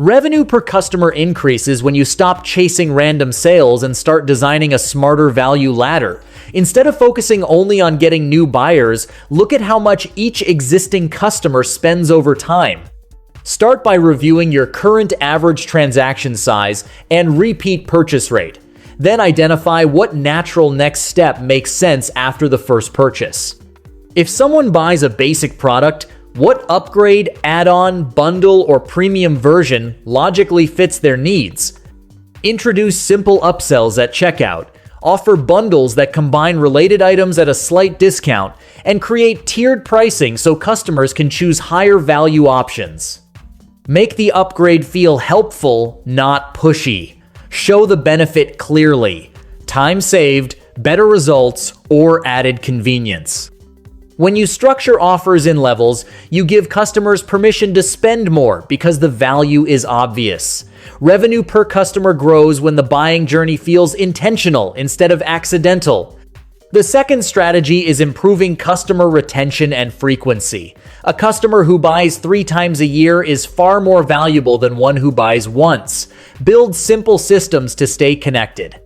Revenue per customer increases when you stop chasing random sales and start designing a smarter value ladder. Instead of focusing only on getting new buyers, look at how much each existing customer spends over time. Start by reviewing your current average transaction size and repeat purchase rate. Then identify what natural next step makes sense after the first purchase. If someone buys a basic product, what upgrade, add-on, bundle, or premium version logically fits their needs? Introduce simple upsells at checkout, offer bundles that combine related items at a slight discount, and create tiered pricing so customers can choose higher value options. Make the upgrade feel helpful, not pushy. Show the benefit clearly: time saved, better results, or added convenience. When you structure offers in levels, you give customers permission to spend more because the value is obvious. Revenue per customer grows when the buying journey feels intentional instead of accidental. The second strategy is improving customer retention and frequency. A customer who buys 3 times a year is far more valuable than one who buys once. Build simple systems to stay connected.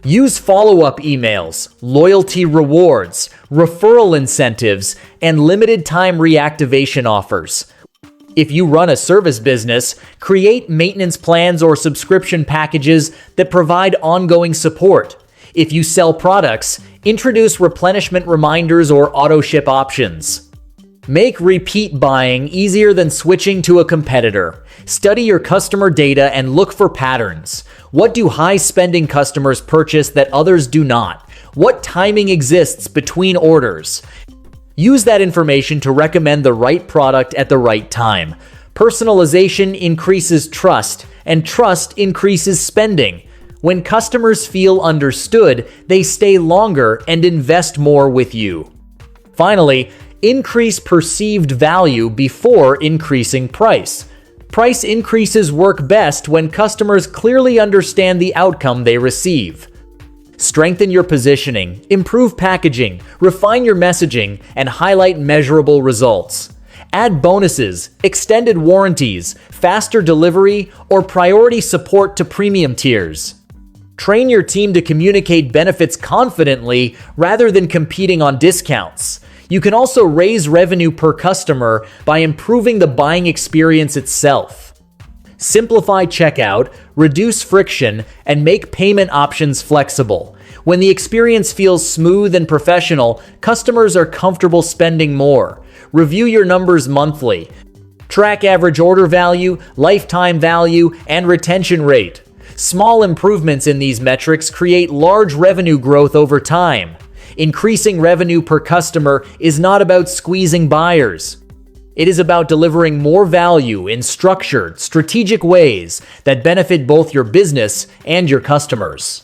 Use follow-up emails, loyalty rewards, referral incentives, and limited-time reactivation offers. If you run a service business, create maintenance plans or subscription packages that provide ongoing support. If you sell products, introduce replenishment reminders or auto-ship options. Make repeat buying easier than switching to a competitor. Study your customer data and look for patterns. What do high-spending customers purchase that others do not? What timing exists between orders? Use that information to recommend the right product at the right time. Personalization increases trust, and trust increases spending. When customers feel understood, they stay longer and invest more with you. Finally, increase perceived value before increasing price. Price increases work best when customers clearly understand the outcome they receive. Strengthen your positioning, improve packaging, refine your messaging, and highlight measurable results. Add bonuses, extended warranties, faster delivery, or priority support to premium tiers. Train your team to communicate benefits confidently rather than competing on discounts. You can also raise revenue per customer by improving the buying experience itself. Simplify checkout, reduce friction, and make payment options flexible. When the experience feels smooth and professional, customers are comfortable spending more. Review your numbers monthly. Track average order value, lifetime value, and retention rate. Small improvements in these metrics create large revenue growth over time. Increasing revenue per customer is not about squeezing buyers. It is about delivering more value in structured, strategic ways that benefit both your business and your customers.